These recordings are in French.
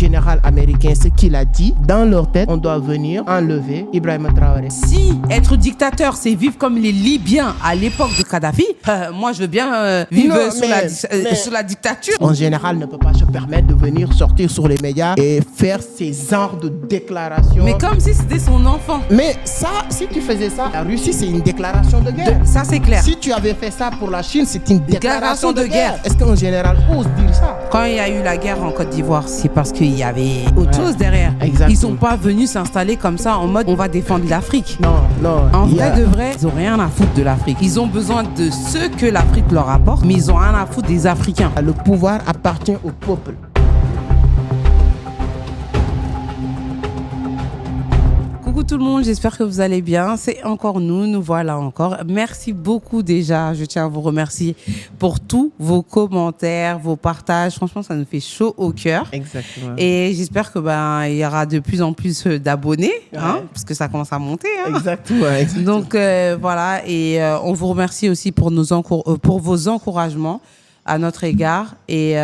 général américain ce qu'il a dit. Dans leur tête, on doit venir enlever Ibrahima Traoré. Si être dictateur, c'est vivre comme les Libyens à l'époque de Kadhafi, moi je veux bien vivre sous la dictature. En général, ne peut pas se permettre de venir sortir sur les médias et faire ces genres de déclarations. Mais comme si c'était son enfant. Mais ça, si tu faisais ça, la Russie, c'est une déclaration de guerre. Ça, c'est clair. Si tu avais fait ça pour la Chine, c'est une déclaration de guerre. guerre. Est-ce qu'un général ose dire ça? Quand il y a eu la guerre en Côte d'Ivoire, c'est parce qu'il y avait autre chose derrière. Exactement. Ils sont pas venus s'installer comme ça en mode on va défendre l'Afrique. Non. En vrai de vrai, ils ont rien à foutre de l'Afrique. Ils ont besoin de ce que l'Afrique leur apporte, mais ils ont rien à foutre des Africains. Le pouvoir appartient au peuple. Coucou tout le monde, j'espère que vous allez bien. C'est encore nous voilà encore. Merci beaucoup déjà, je tiens à vous remercier pour tous vos commentaires, vos partages. Franchement, ça nous fait chaud au cœur. Exactement. Et j'espère que il y aura de plus en plus d'abonnés, parce que ça commence à monter. Exactement. Donc voilà, et on vous remercie aussi pour vos encouragements à notre égard. Et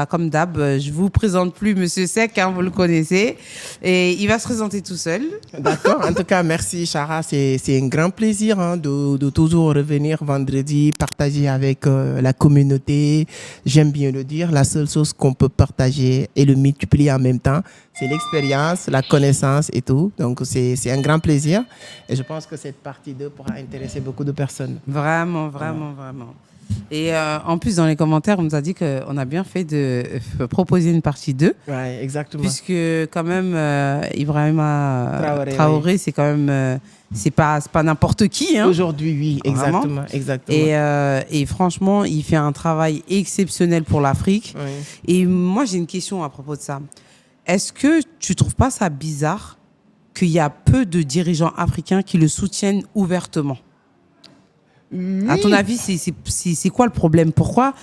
comme d'hab, je vous présente plus Monsieur Seck, vous le connaissez, et il va se présenter tout seul. D'accord. En tout cas, merci Chara. C'est un grand plaisir de toujours revenir vendredi, partager avec la communauté. J'aime bien le dire. La seule chose qu'on peut partager et le multiplier en même temps, c'est l'expérience, la connaissance et tout. Donc, c'est un grand plaisir. Et je pense que cette partie 2 pourra intéresser beaucoup de personnes. Vraiment. Et en plus, dans les commentaires, on nous a dit qu'on a bien fait de proposer une partie 2. Ouais, exactement. Puisque quand même, Ibrahima Traoré, c'est quand même... c'est pas n'importe qui. Aujourd'hui, oui, exactement. Et franchement, il fait un travail exceptionnel pour l'Afrique. Oui. Et moi, j'ai une question à propos de ça. Est-ce que tu trouves pas ça bizarre qu'il y a peu de dirigeants africains qui le soutiennent ouvertement? Oui. À ton avis, c'est quoi le problème? Pourquoi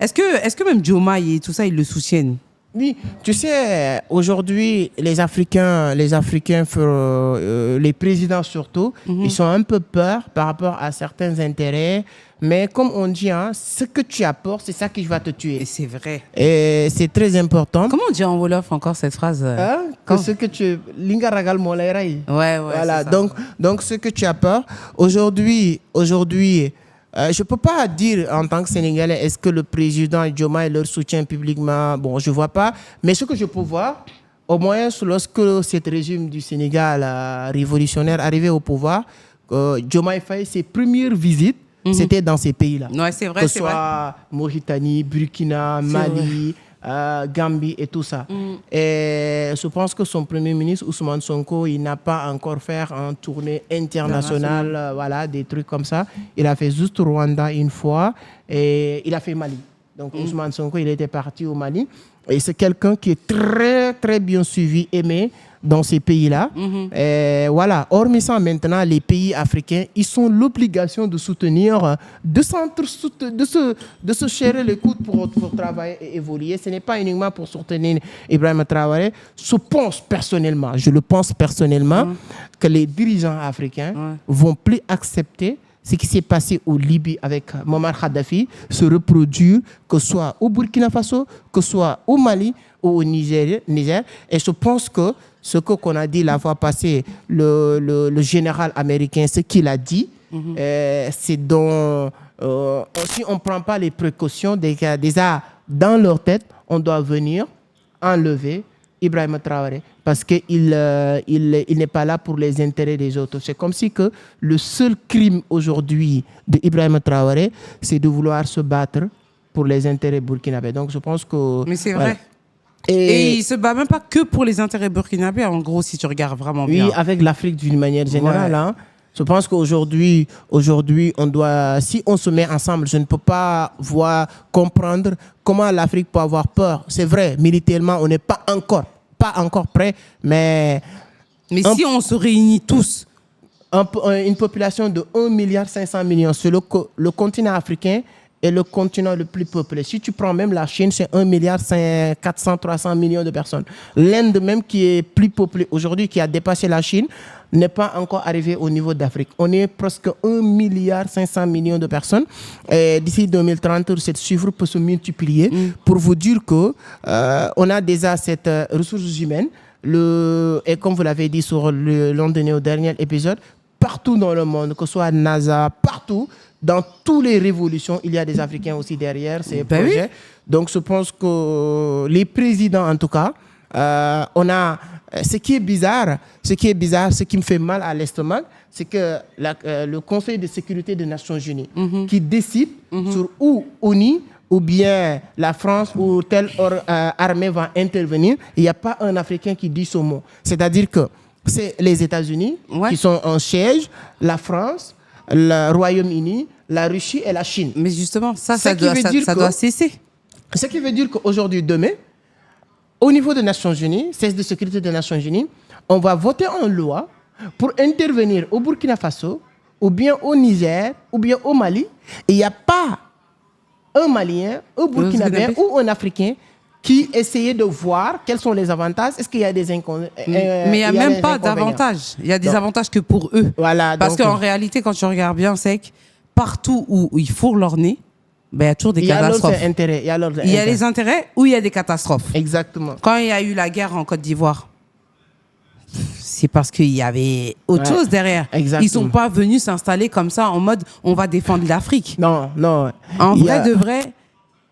est-ce que même Diomaye et tout ça, ils le soutiennent? Oui, tu sais, aujourd'hui, les Africains, les présidents surtout, ils sont un peu peur par rapport à certains intérêts. Mais comme on dit, ce que tu apportes, c'est ça qui va te tuer. Et c'est vrai. Et c'est très important. Comment on dit en Wolof encore cette phrase? Ce que tu... Linga ragal molerai. Ouais, voilà. C'est ça. Donc, ce que tu apportes, aujourd'hui, je ne peux pas dire en tant que Sénégalais, est-ce que le président Diomaye leur soutient publiquement? Bon, je ne vois pas. Mais ce que je peux voir, au moins lorsque ce régime du Sénégal révolutionnaire arrivait au pouvoir, Diomaye Faye, ses premières visites, c'était dans ces pays-là. Ouais, c'est vrai, que ce soit Mauritanie, Burkina, Mali, Gambie et tout ça. Et je pense que son premier ministre, Ousmane Sonko, il n'a pas encore fait une tournée internationale, voilà, des trucs comme ça. Il a fait juste Rwanda une fois et il a fait Mali. Donc Ousmane Sonko, il était parti au Mali. Et c'est quelqu'un qui est très, très bien suivi, aimé dans ces pays-là. Et voilà. Hormis ça, maintenant, les pays africains, ils ont l'obligation de soutenir, de se serrer les coudes pour travailler et évoluer. Ce n'est pas uniquement pour soutenir Ibrahima Traoré. Je le pense personnellement, que les dirigeants africains vont plus accepter ce qui s'est passé au Libye avec Muammar Kadhafi se reproduire, que ce soit au Burkina Faso, que ce soit au Mali ou au Niger. Et je pense que ce qu'on a dit la fois passée, le général américain, ce qu'il a dit, c'est donc... si on ne prend pas les précautions, déjà dans leur tête, on doit venir enlever Ibrahima Traoré parce qu'il n'est pas là pour les intérêts des autres. C'est comme si que le seul crime aujourd'hui d'Ibrahima Traoré, c'est de vouloir se battre pour les intérêts burkinabés. Donc je pense que... Mais c'est vrai. Et il ne se bat même pas que pour les intérêts burkinabés, en gros, si tu regardes vraiment bien. Oui, avec l'Afrique d'une manière générale. Je pense qu'aujourd'hui, on doit, si on se met ensemble, je ne peux pas comprendre comment l'Afrique peut avoir peur. C'est vrai, militairement, on n'est pas encore prêt, mais si on se réunit tous, une population de 1,5 milliard sur le continent africain est le continent le plus peuplé. Si tu prends même la Chine, c'est 1 milliard 300 millions de personnes. L'Inde même qui est plus peuplée aujourd'hui, qui a dépassé la Chine, n'est pas encore arrivé au niveau d'Afrique. On est presque 1 milliard 500 millions de personnes. Et d'ici 2030, cette chiffre peut se multiplier pour vous dire que on a déjà cette ressource humaine. Et comme vous l'avez dit sur le long de nos derniers épisodes, partout dans le monde, que ce soit NASA, partout, dans toutes les révolutions, il y a des Africains aussi derrière ces projets. Oui. Donc je pense que les présidents, en tout cas, on a... Ce qui est bizarre, ce qui me fait mal à l'estomac, c'est que le Conseil de sécurité des Nations Unies qui décide sur où ONU ou bien la France ou telle armée va intervenir, il n'y a pas un Africain qui dit ce mot. C'est-à-dire que c'est les États-Unis qui sont en siège, la France, le Royaume-Uni, la Russie et la Chine. Mais justement, ça doit cesser. Ce qui veut dire qu'aujourd'hui, demain, au niveau des Nations Unies, siège de sécurité des Nations Unies, on va voter en loi pour intervenir au Burkina Faso, ou bien au Niger, ou bien au Mali. Et il n'y a pas un Malien, un Burkinabé ou un Africain qui essayait de voir quels sont les avantages. Est-ce qu'il y a des inconvénients? Mais il n'y a même pas d'avantages. Il y a des avantages que pour eux. Voilà, parce qu'en réalité, quand tu regardes bien, c'est que partout où ils fourrent leur nez, il y a toujours des catastrophes. Il y a les intérêts ou il y a des catastrophes. Exactement. Quand il y a eu la guerre en Côte d'Ivoire, c'est parce qu'il y avait autre chose derrière. Exactement. Ils ne sont pas venus s'installer comme ça en mode on va défendre l'Afrique. Non. En vrai de vrai,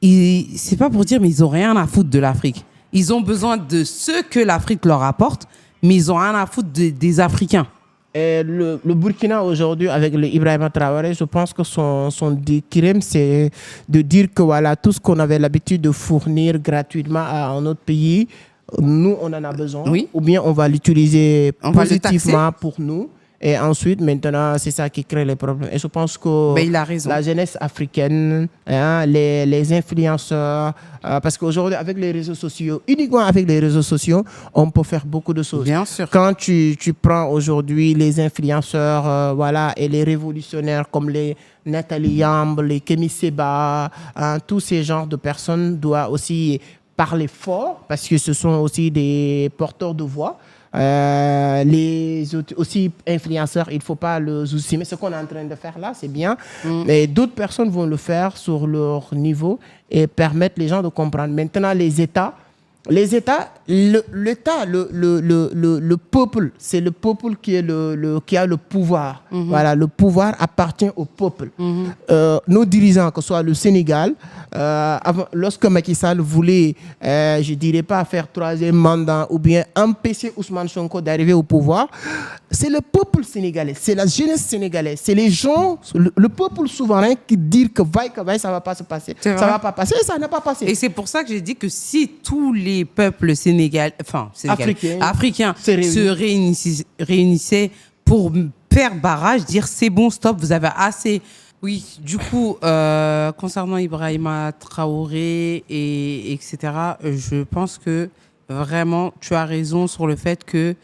c'est pas pour dire mais ils n'ont rien à foutre de l'Afrique. Ils ont besoin de ce que l'Afrique leur apporte, mais ils n'ont rien à foutre des Africains. Et le Burkina aujourd'hui, avec le Ibrahima Traoré, je pense que son crime, c'est de dire que voilà, tout ce qu'on avait l'habitude de fournir gratuitement à un autre pays, nous, on en a besoin. Oui. Ou bien on va l'utiliser positivement pour nous. Et ensuite, maintenant, c'est ça qui crée les problèmes. Et je pense que il a raison. La jeunesse africaine, les influenceurs, parce qu'aujourd'hui, avec les réseaux sociaux, uniquement avec les réseaux sociaux, on peut faire beaucoup de choses. Bien sûr. Quand tu prends aujourd'hui les influenceurs et les révolutionnaires comme les Nathalie Yamb, les Kémy Séba, tous ces genres de personnes doivent aussi parler fort parce que ce sont aussi des porteurs de voix. Les aussi influenceurs, il ne faut pas le sous-estimer. Ce qu'on est en train de faire là, c'est bien. Mais d'autres personnes vont le faire sur leur niveau et permettre les gens de comprendre. Maintenant, les États, l'État, le peuple, c'est le peuple qui a le pouvoir. Voilà, le pouvoir appartient au peuple. Nos dirigeants, que ce soit le Sénégal, lorsque Macky Sall voulait, je ne dirais pas faire 3e mandat ou bien empêcher Ousmane Sonko d'arriver au pouvoir, c'est le peuple sénégalais, c'est la jeunesse sénégalaise, c'est les gens, le peuple souverain qui dit que vaille, ça ne va pas se passer. Ça ne va pas passer, ça n'a pas passé. Et c'est pour ça que j'ai dit que si tous les peuples africains se réunissaient pour faire barrage, dire c'est bon, stop, vous avez assez. Oui, du coup, concernant Ibrahima Traoré etc., je pense que vraiment, tu as raison sur le fait qu'ils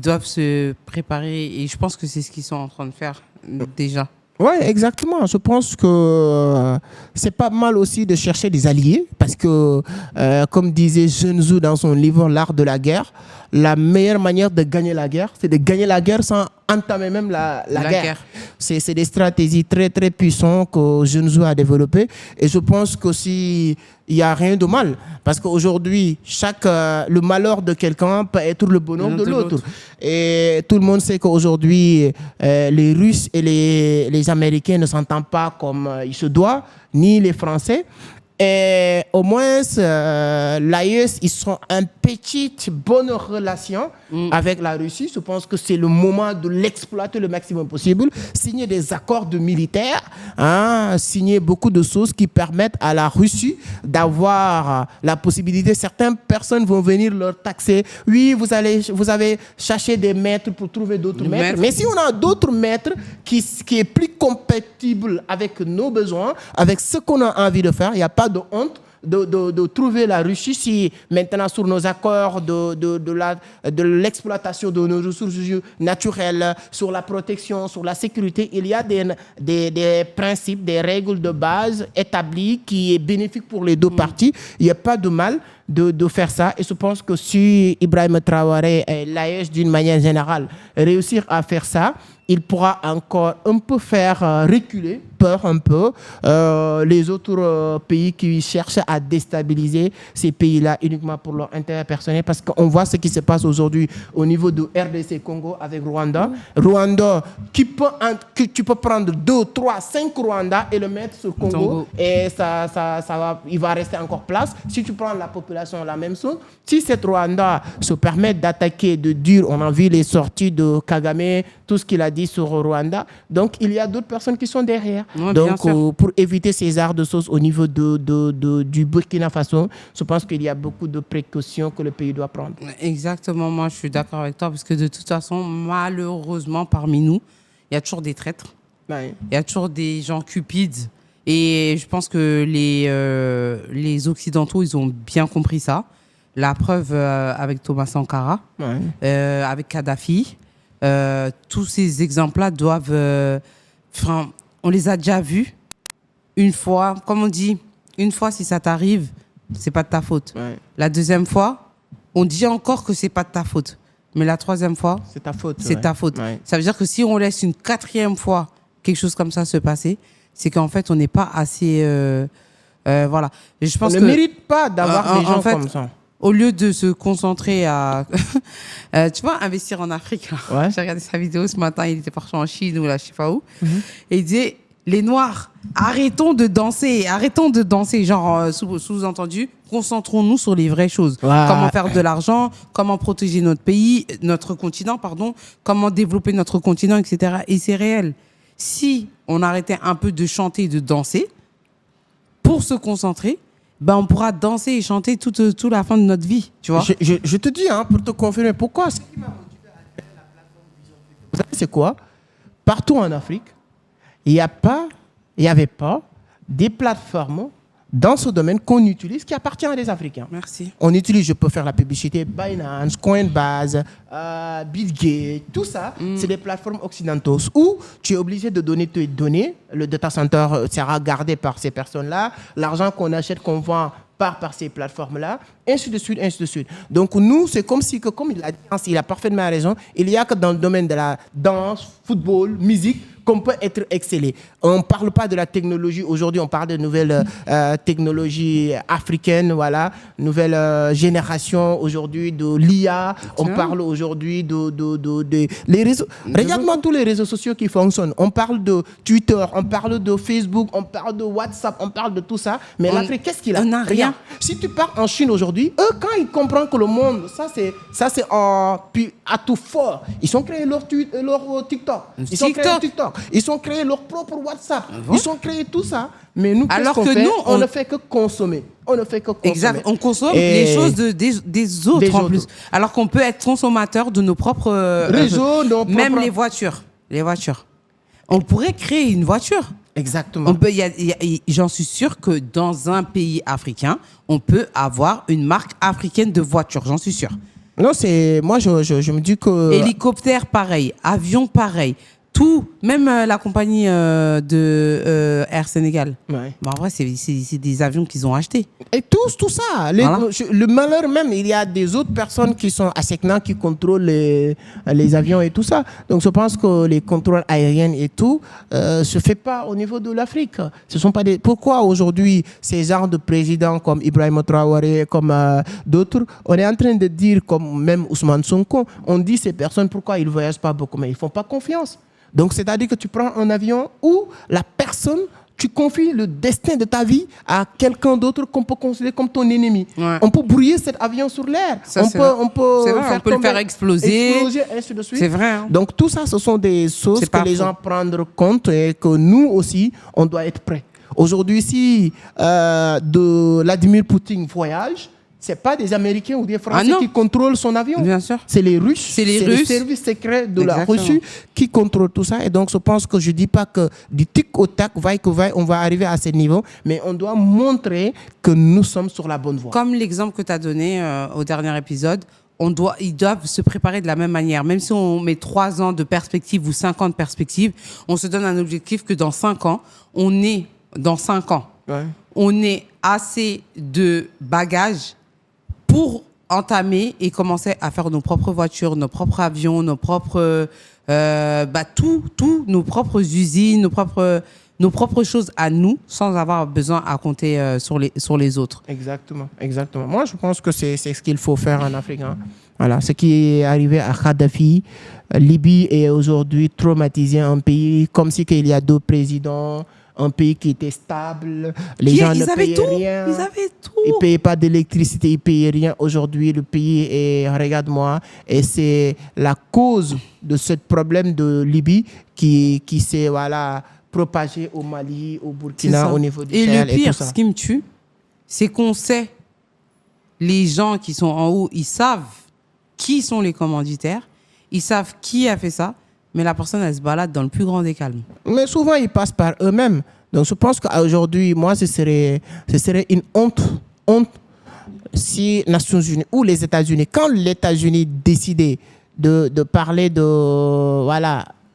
doivent se préparer et je pense que c'est ce qu'ils sont en train de faire déjà. Oui, exactement. Je pense que c'est pas mal aussi de chercher des alliés parce que, comme disait Sun Tzu dans son livre L'art de la guerre, la meilleure manière de gagner la guerre, c'est de gagner la guerre sans entamer même la guerre. C'est des stratégies très, très puissantes que Sun Tzu a développées et je pense qu'aussi, il n'y a rien de mal parce qu'aujourd'hui, le malheur de quelqu'un peut être le bonheur de l'autre. Et tout le monde sait qu'aujourd'hui, les Russes et les Américains ne s'entendent pas comme il se doit, ni les Français. Et au moins, l'AES, ils sont en petite bonne relation avec la Russie. Je pense que c'est le moment de l'exploiter le maximum possible. Signer des accords de militaires, signer beaucoup de choses qui permettent à la Russie d'avoir la possibilité. Certaines personnes vont venir leur taxer. Oui, vous avez cherché des maîtres pour trouver d'autres maîtres. Mais si on a d'autres maîtres qui est plus compatible avec nos besoins, avec ce qu'on a envie de faire, il n'y a pas de honte de trouver la Russie si maintenant sur nos accords de l'exploitation de nos ressources naturelles, sur la protection, sur la sécurité, il y a des principes, des règles de base établies qui est bénéfique pour les deux parties. Il n'y a pas de mal de faire ça. Et je pense que si Ibrahim Traoré et l'AES d'une manière générale réussir à faire ça, il pourra encore un peu faire reculer, peur un peu, les autres pays qui cherchent à déstabiliser ces pays-là uniquement pour leur intérêt personnel. Parce qu'on voit ce qui se passe aujourd'hui au niveau de RDC Congo avec Rwanda. Rwanda, tu peux prendre 2, 3, 5 Rwanda et le mettre sur Congo. Et il va rester encore place. Si tu prends la population, la même chose. Si cette Rwanda se permet d'attaquer, de dire, on a vu les sorties de Kagame, tout ce qu'il a dit sur Rwanda. Donc, il y a d'autres personnes qui sont derrière. Ouais, donc, pour éviter ces arts de sauce au niveau du Burkina Faso, je pense qu'il y a beaucoup de précautions que le pays doit prendre. Exactement, moi je suis d'accord avec toi parce que de toute façon, malheureusement, parmi nous, il y a toujours des traîtres. Ouais. Il y a toujours des gens cupides. Et je pense que les Occidentaux, ils ont bien compris ça. La preuve avec Thomas Sankara, avec Kadhafi. Tous ces exemples-là doivent... on les a déjà vus une fois. Comme on dit, une fois, si ça t'arrive, c'est pas de ta faute. Ouais. La deuxième fois, on dit encore que c'est pas de ta faute. Mais la troisième fois, c'est ta faute. C'est ta faute. Ouais. Ça veut dire que si on laisse une quatrième fois quelque chose comme ça se passer, c'est qu'en fait, on n'est pas assez... voilà. Et je pense on ne mérite pas d'avoir des gens comme ça. Au lieu de se concentrer à, tu vois, investir en Afrique. Ouais. J'ai regardé sa vidéo ce matin, il était parti en Chine ou là, je sais pas où. Et il disait, les Noirs, arrêtons de danser, genre sous-entendu, concentrons-nous sur les vraies choses. Ouais. Comment faire de l'argent, comment protéger notre pays, notre continent, pardon, comment développer notre continent, etc. Et c'est réel. Si on arrêtait un peu de chanter et de danser, pour se concentrer, ben on pourra danser et chanter toute la fin de notre vie, tu vois. Je te dis, pour te confirmer, pourquoi ce qui m'a motivé à créer la plateforme Vision Afrique, vous savez c'est quoi? Partout en Afrique, il n'y avait pas des plateformes dans ce domaine qu'on utilise qui appartient à des Africains. Merci. On utilise, je peux faire la publicité, Binance, Coinbase, Bitgate, tout ça, c'est des plateformes occidentaux où tu es obligé de donner tes données, le data center sera gardé par ces personnes-là, l'argent qu'on achète, qu'on vend part par ces plateformes-là, ainsi de suite, ainsi de suite. Donc nous, c'est comme si, comme il a parfaitement raison, il n'y a que dans le domaine de la danse, football, musique, qu'on peut être excellé. On ne parle pas de la technologie. Aujourd'hui, on parle de nouvelles technologies africaines, voilà, nouvelle génération aujourd'hui de l'IA. On parle aujourd'hui les réseaux. Regarde-moi tous les réseaux sociaux qui fonctionnent. On parle de Twitter, on parle de Facebook, on parle de WhatsApp, on parle de tout ça. Mais l'Afrique, qu'est-ce qu'il a? On n'a rien. Si tu pars en Chine aujourd'hui, eux, quand ils comprennent que le monde, ça c'est à tout fort, ils ont créé leur TikTok. Ils ont créé TikTok. Ils ont créé leur propre WhatsApp. Ils ont créé tout ça. Mais nous, alors qu'est-ce qu'on que fait? nous, on ne fait que consommer. On ne fait que consommer. Exact. On consomme les choses des autres en plus. Alors qu'on peut être consommateur de nos propres réseaux, même les voitures. Les voitures. On pourrait créer une voiture. Exactement. J'en suis sûr que dans un pays africain, on peut avoir une marque africaine de voiture. J'en suis sûr. Non, moi, je me dis que... Hélicoptère, pareil. Avion, pareil. Tout, même la compagnie de Air Sénégal. Ouais. En vrai, c'est des avions qu'ils ont achetés. Et tout ça. Voilà. Le malheur même, il y a des autres personnes qui sont à Secna qui contrôlent les avions et tout ça. Donc, je pense que les contrôles aériens et tout se fait pas au niveau de l'Afrique. Ce sont pas des... Pourquoi aujourd'hui, ces genres de présidents comme Ibrahim Traoré, comme d'autres, on est en train de dire, comme même Ousmane Sonko, on dit ces personnes, pourquoi ils ne voyagent pas beaucoup, mais ils ne font pas confiance. Donc, c'est-à-dire que tu prends un avion où la personne, tu confies le destin de ta vie à quelqu'un d'autre qu'on peut considérer comme ton ennemi. Ouais. On peut brouiller cet avion sur l'air. On peut le faire exploser, ainsi de suite. C'est vrai. Hein. Donc, tout ça, ce sont des choses que les gens prennent compte et que nous aussi, on doit être prêts. Aujourd'hui, si Vladimir Poutine voyage, c'est pas des Américains ou des Français non. qui contrôlent son avion. Bien sûr. C'est les Russes. C'est les Russes. services secrets de la Exactement. Russie qui contrôlent tout ça. Et donc, je pense que je dis pas que du tic au tac, vaille que vaille, on va arriver à ce niveau, mais on doit montrer que nous sommes sur la bonne voie. Comme l'exemple que tu as donné au dernier épisode, ils doivent se préparer de la même manière. Même si on met 3 ans de perspective ou 5 ans de perspective, on se donne un objectif que dans 5 ans, on ait assez de bagages pour entamer et commencer à faire nos propres voitures, nos propres avions, nos propres... nos propres usines, nos propres choses à nous, sans avoir besoin à compter sur les autres. Exactement. Moi, je pense que c'est ce qu'il faut faire en Afrique. Hein. Voilà, ce qui est arrivé à Kadhafi, Libye est aujourd'hui traumatisé, un pays comme si il y a 2 présidents, un pays qui était stable, les gens ne payaient rien. Ils avaient tout. Ils ne payaient pas d'électricité, ils ne payaient rien. Aujourd'hui, le pays est, regarde-moi, et c'est la cause de ce problème de Libye qui s'est propagé au Mali, au Burkina, au niveau du Sahel et le pire, tout ça. ce qui me tue, c'est qu'on sait, les gens qui sont en haut, ils savent qui sont les commanditaires, ils savent qui a fait ça, mais la personne, elle se balade dans le plus grand des calmes. Mais souvent, ils passent par eux-mêmes. Donc, je pense qu'aujourd'hui, moi, ce serait une honte si les Nations Unies ou les États-Unis, quand les États-Unis décidaient de parler de,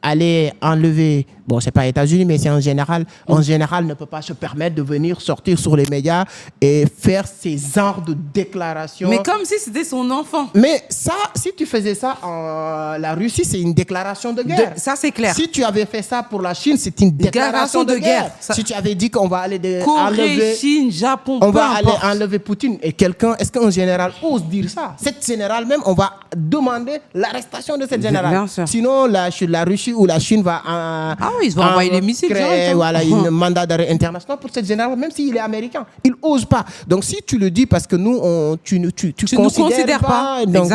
aller enlever, bon, c'est pas États-Unis, mais c'est en général, ne peut pas se permettre de venir sortir sur les médias et faire ces genres de déclarations. Mais comme si c'était son enfant. Mais ça, si tu faisais ça en la Russie, c'est une déclaration de guerre. Ça, c'est clair. Si tu avais fait ça pour la Chine, c'est une déclaration de guerre. Ça... Si tu avais dit qu'on va aller Corée, enlever... Chine, Japon, on va aller enlever Poutine. Et est-ce qu'un général ose dire ça? Cette générale même, on va demander l'arrestation de cette générale. Sinon, la Russie ou la Chine va... ils vont envoyer les missiles. Créer un mandat d'arrêt international pour cette générale, même s'il est américain. Il n'ose pas. Donc, si tu le dis parce que nous, tu ne considères pas. Donc,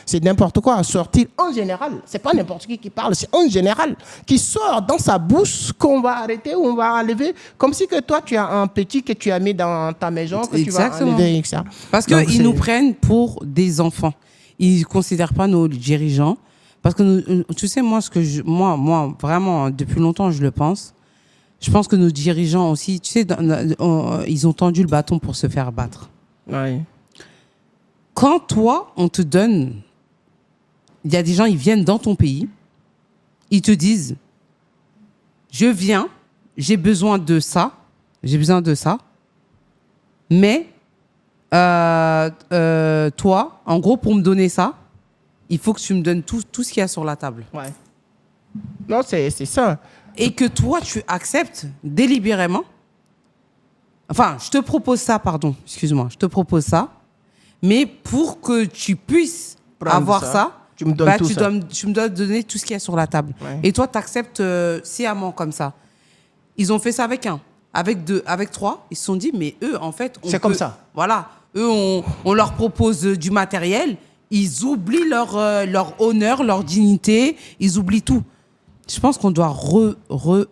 c'est n'importe quoi. Sortir en général. Ce n'est pas n'importe qui parle. C'est un général qui sort dans sa bouche qu'on va arrêter ou on va enlever. Comme si que toi, tu as un petit que tu as mis dans ta maison, que tu vas enlever. Etc. Parce qu'ils nous prennent pour des enfants. Ils ne considèrent pas nos dirigeants. Parce que, tu sais, moi, moi, vraiment, depuis longtemps, je le pense. Je pense que nos dirigeants aussi, tu sais, ils ont tendu le bâton pour se faire battre. Oui. Quand toi, on te donne... Il y a des gens, ils viennent dans ton pays, ils te disent, je viens, j'ai besoin de ça, mais toi, en gros, pour me donner ça, il faut que tu me donnes tout ce qu'il y a sur la table. Ouais. Non, c'est ça. Et que toi, tu acceptes délibérément. Enfin, je te propose ça, je te propose ça. Mais pour que tu puisses avoir ça, tu me donnes tu me dois donner tout ce qu'il y a sur la table. Ouais. Et toi, tu acceptes sciemment comme ça. Ils ont fait ça avec 1. Avec 2, avec 3, ils se sont dit, mais eux, en fait... comme ça. Voilà. Eux, on leur propose du matériel. Ils oublient leur honneur, leur dignité. Ils oublient tout. Je pense qu'on doit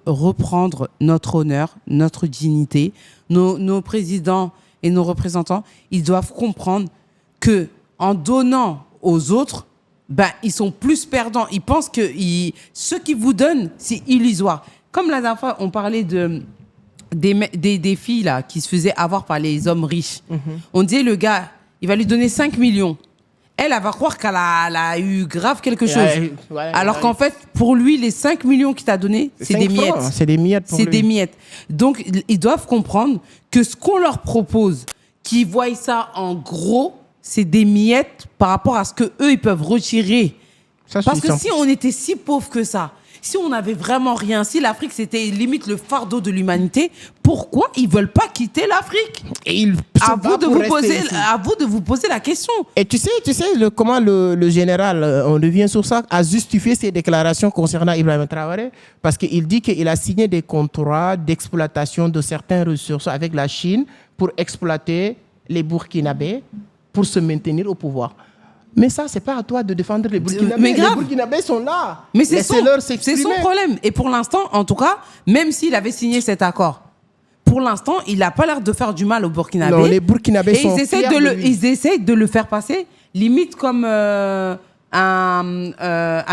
reprendre notre honneur, notre dignité. Nos présidents et nos représentants, ils doivent comprendre que en donnant aux autres, ils sont plus perdants. Ils pensent que ce qu'ils vous donnent, c'est illusoire. Comme la dernière fois, on parlait des filles là, qui se faisaient avoir par les hommes riches. Mm-hmm. On disait, le gars, il va lui donner 5 millions. Elle va croire qu'elle a eu grave quelque chose. Alors qu'en fait, pour lui, les 5 millions qu'il t'a donné, c'est des miettes. C'est des miettes pour lui. C'est des miettes. Donc, ils doivent comprendre que ce qu'on leur propose, qu'ils voient ça en gros, c'est des miettes par rapport à ce qu'eux, ils peuvent retirer. Parce que si on était si pauvres que ça, si on n'avait vraiment rien, si l'Afrique c'était limite le fardeau de l'humanité, pourquoi ils ne veulent pas quitter l'Afrique? À vous de vous poser la question. Et tu sais comment le général, on revient sur ça, a justifié ses déclarations concernant Ibrahima Traoré, parce qu'il dit qu'il a signé des contrats d'exploitation de certaines ressources avec la Chine pour exploiter les Burkinabés pour se maintenir au pouvoir. Mais ça, c'est pas à toi de défendre les Burkinabés. Les Burkinabés sont là. Mais c'est son problème. Et pour l'instant, en tout cas, même s'il avait signé cet accord, pour l'instant, il n'a pas l'air de faire du mal aux Burkinabés. Non, les Burkinabés sont fiers de lui. Ils essayent de le faire passer limite comme un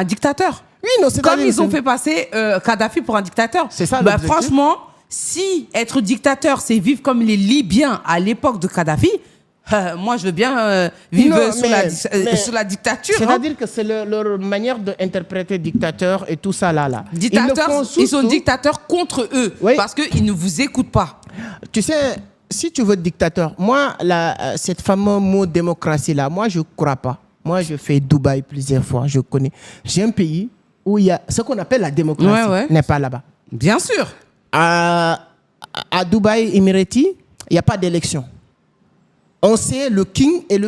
dictateur. Oui, non, c'est comme ils ont fait passer Kadhafi pour un dictateur. C'est ça, bah, franchement, si être dictateur, c'est vivre comme les Libyens à l'époque de Kadhafi, moi, je veux bien vivre sous la dictature. C'est-à-dire que c'est leur manière d'interpréter dictateur et tout ça là. Ils sont dictateurs contre eux, parce qu'ils ne vous écoutent pas. Tu sais, si tu veux dictateur, moi, cette fameux mot démocratie là, moi, je ne crois pas. Moi, je fais Dubaï plusieurs fois, je connais. J'ai un pays où il y a ce qu'on appelle la démocratie, n'est pas là-bas. Bien sûr. À Dubaï, Émirati, il n'y a pas d'élection. On sait le king et le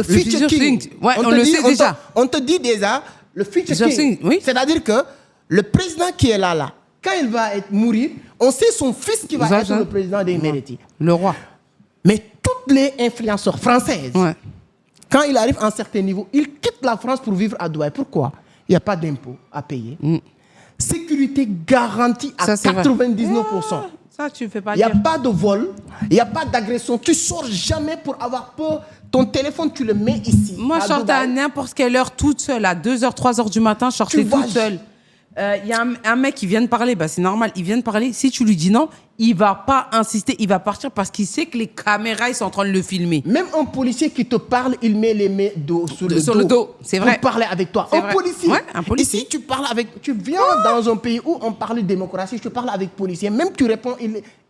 future king. Ouais, on le sait déjà. On te dit déjà le future king. Oui. C'est-à-dire que le président qui est là, quand il va mourir, on sait son fils qui va être le président des Émirats. Le roi. Mais toutes les influenceurs françaises, quand il arrive à un certain niveau, ils quittent la France pour vivre à Dubaï. Pourquoi? Il n'y a pas d'impôts à payer. Sécurité garantie à 99%. Ça, tu fais pas. Il n'y a pas de vol, il n'y a pas d'agression. Tu ne sors jamais pour avoir peur. Ton téléphone, tu le mets ici. Moi, je sortais à n'importe quelle heure toute seule, à 2h, 3h du matin, je sortais toute seule. Il y a un mec qui vient de parler, bah, c'est normal, il vient de parler. Si tu lui dis non, il ne va pas insister, il va partir parce qu'il sait que les caméras ils sont en train de le filmer. Même un policier qui te parle, il met les mains sur le dos. C'est vrai. Pour parler avec toi. Un policier. Ouais, un policier. Ici, tu viens dans un pays où on parle de démocratie, tu parles avec policier, même tu réponds,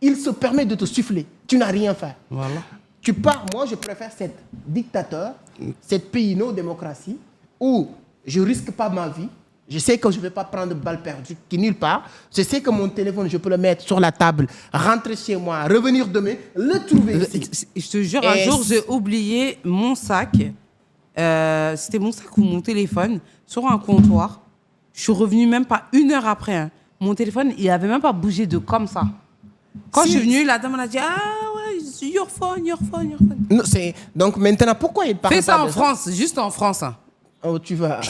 il se permet de te souffler. Tu n'as rien fait. Voilà. Tu pars, moi je préfère cette dictateur, cette pays-no-démocratie, où je ne risque pas ma vie. Je sais que je ne vais pas prendre de balle perdue qui nulle part. Je sais que mon téléphone, je peux le mettre sur la table, rentrer chez moi, revenir demain, le trouver ici. Je te jure, un jour, j'ai oublié mon sac. C'était mon sac ou mon téléphone sur un comptoir. Je suis revenue même pas 1 heure après. Hein. Mon téléphone, il n'avait même pas bougé de comme ça. Quand je suis venue, la dame m'a dit « Ah ouais, your phone, your phone, your phone. » Non, donc maintenant, pourquoi il parle Fais ça pas en France, juste en France. Hein. Oh, tu vas...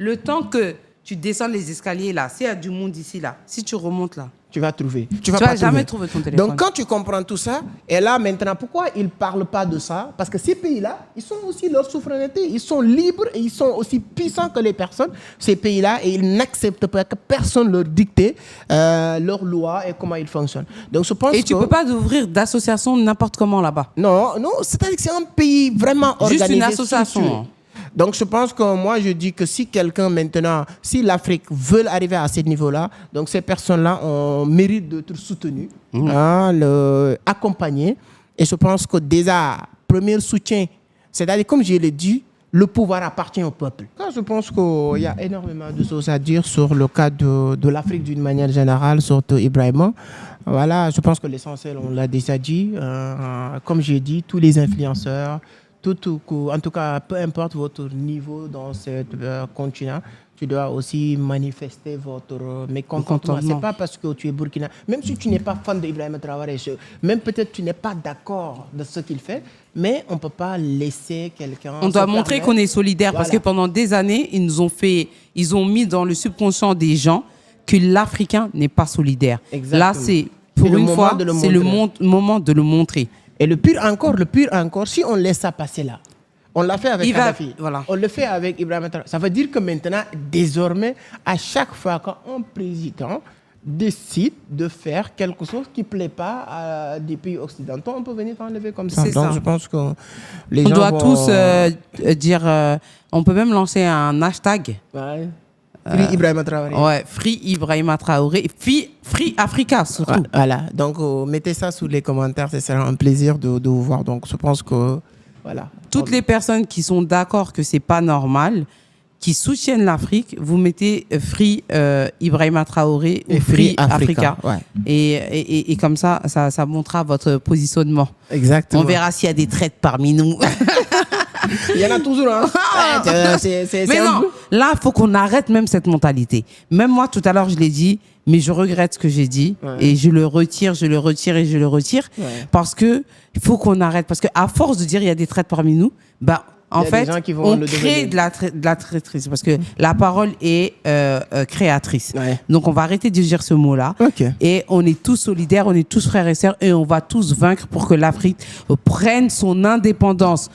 Le temps que tu descends les escaliers là, s'il y a du monde ici là, si tu remontes là, tu vas trouver. Tu vas jamais trouver ton téléphone. Donc quand tu comprends tout ça, et là maintenant, pourquoi ils ne parlent pas de ça? Parce que ces pays-là, ils sont aussi leur souveraineté, ils sont libres et ils sont aussi puissants que les personnes, ces pays-là, et ils n'acceptent pas que personne leur dicte leurs lois et comment ils fonctionnent. Donc je pense tu ne peux pas ouvrir d'association n'importe comment là-bas. Non, c'est-à-dire que c'est un pays vraiment organisé. Juste une association. Donc, je pense que moi, je dis que si quelqu'un maintenant, si l'Afrique veut arriver à ce niveau-là, donc ces personnes-là ont mérite d'être soutenues, accompagnées. Et je pense que déjà, premier soutien, c'est-à-dire, comme je l'ai dit, le pouvoir appartient au peuple. Je pense qu'il y a énormément de choses à dire sur le cas de l'Afrique d'une manière générale, surtout Ibrahima. Voilà, je pense que l'essentiel, on l'a déjà dit. Comme j'ai dit, tous les influenceurs, en tout cas, peu importe votre niveau dans ce continent, tu dois aussi manifester votre mécontentement. Ce n'est pas parce que tu es burkina. Même si tu n'es pas fan d'Ibrahima Traoré, même peut-être tu n'es pas d'accord de ce qu'il fait, mais on ne peut pas laisser quelqu'un... On doit montrer qu'on est solidaire, parce que pendant des années, ils ont mis dans le subconscient des gens que l'Africain n'est pas solidaire. Exactement. Là, c'est pour une fois, c'est le moment de le montrer. Et le pire encore, si on laisse ça passer là, on l'a fait avec Kadhafi, on le fait avec Ibrahima Traoré. Ça veut dire que maintenant, désormais, à chaque fois qu'un président décide de faire quelque chose qui ne plaît pas à des pays occidentaux, on peut venir t'enlever comme ça. Donc je pense que les gens doit tous dire... on peut même lancer un hashtag. Ouais. Free Ibrahima Traoré. Ouais, Free Ibrahima Traoré. Free Africa, surtout. Voilà. Donc, mettez ça sous les commentaires. Ce sera un plaisir de vous voir. Donc, je pense que, voilà. Toutes les personnes qui sont d'accord que c'est pas normal, qui soutiennent l'Afrique, vous mettez Free Ibrahima Traoré ou Free Africa. Ouais. Et comme ça montrera votre positionnement. Exactement. On verra s'il y a des traites parmi nous. Il y en a toujours, hein. Mais non, là, il faut qu'on arrête même cette mentalité. Même moi, tout à l'heure, je l'ai dit, mais je regrette ce que j'ai dit. Et je le retire. Parce que il faut qu'on arrête. Parce qu'à force de dire il y a des traites parmi nous, bah, En Il y a des fait, gens qui vont on le crée devenir. de la traîtrise parce que la parole est créatrice. Ouais. Donc, on va arrêter de dire ce mot-là. Ok. Et on est tous solidaires, on est tous frères et sœurs et on va tous vaincre pour que l'Afrique prenne son indépendance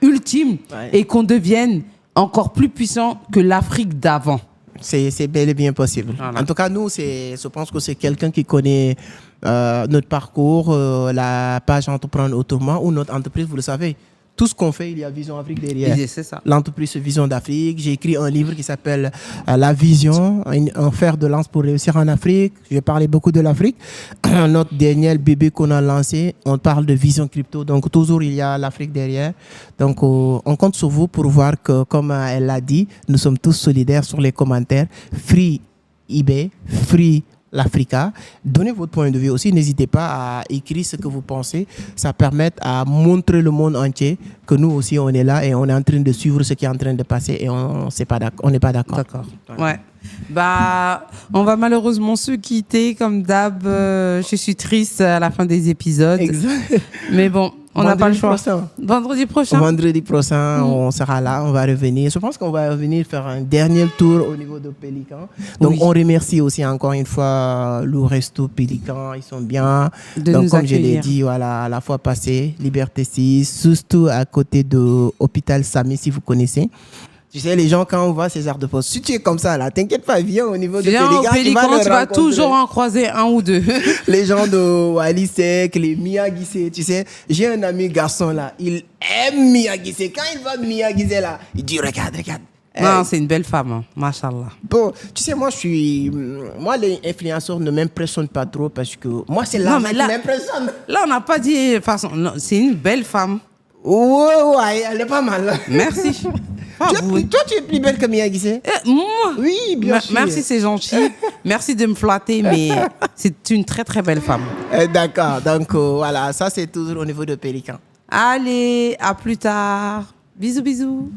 ultime Ouais. et qu'on devienne encore plus puissant que l'Afrique d'avant. C'est bel et bien possible. Voilà. En tout cas, nous, je pense que c'est quelqu'un qui connaît notre parcours, la page Entreprendre Autrement ou notre entreprise, vous le savez. Tout ce qu'on fait, il y a Vision Afrique derrière. C'est ça. L'entreprise Vision d'Afrique. J'ai écrit un livre qui s'appelle La Vision, un fer de lance pour réussir en Afrique. J'ai parlé beaucoup de l'Afrique. Notre dernier bébé qu'on a lancé, on parle de Vision Crypto. Donc, toujours, il y a l'Afrique derrière. Donc, on compte sur vous pour voir que, comme elle l'a dit, nous sommes tous solidaires sur les commentaires. Free eBay, free l'Africa. Donnez votre point de vue aussi. N'hésitez pas à écrire ce que vous pensez. Ça permet à montrer le monde entier que nous aussi, on est là et on est en train de suivre ce qui est en train de passer et on n'est pas d'accord. D'accord. Ouais. Bah, on va malheureusement se quitter comme d'hab. Je suis triste à la fin des épisodes. Exact. Mais bon, on n'a pas le choix. Prochain. Vendredi prochain. Vendredi prochain, on sera là, on va revenir. Je pense qu'on va revenir faire un dernier tour au niveau de Pélican. Donc, Oui. on remercie aussi encore une fois le Resto Pélican. Ils sont bien. De Donc, nous comme je l'ai accueillir. dit, voilà, la fois passée, Liberté 6, surtout à côté de Hôpital Samy, si vous connaissez. Tu sais, les gens, quand on voit ces arts de poste, si tu es comme ça, là, t'inquiète pas, viens au niveau de Viens au Pélican. Pélican, tu vas rencontrer. toujours en croiser un ou deux. Les gens de Walisek, les Miyagise, tu sais, j'ai un ami garçon là, il aime Miyagise. Quand il voit Miyagise là, il dit regarde. Non, c'est une belle femme, hein. Mashallah. Bon, tu sais, moi, les influenceurs ne m'impressionnent pas trop parce que moi, c'est Non, là mais qui là- m'impressionne. Là, on n'a pas dit façon. Non, c'est une belle femme. Ouais, elle est pas mal. Merci. Ah, vous- Toi, tu es plus belle que Miyagise. Moi. Oui, bien sûr. Merci, c'est gentil. Merci de me flatter, mais c'est une très très belle femme. D'accord, donc voilà, ça c'est toujours au niveau de Pélican. Allez, à plus tard. Bisous, bisous.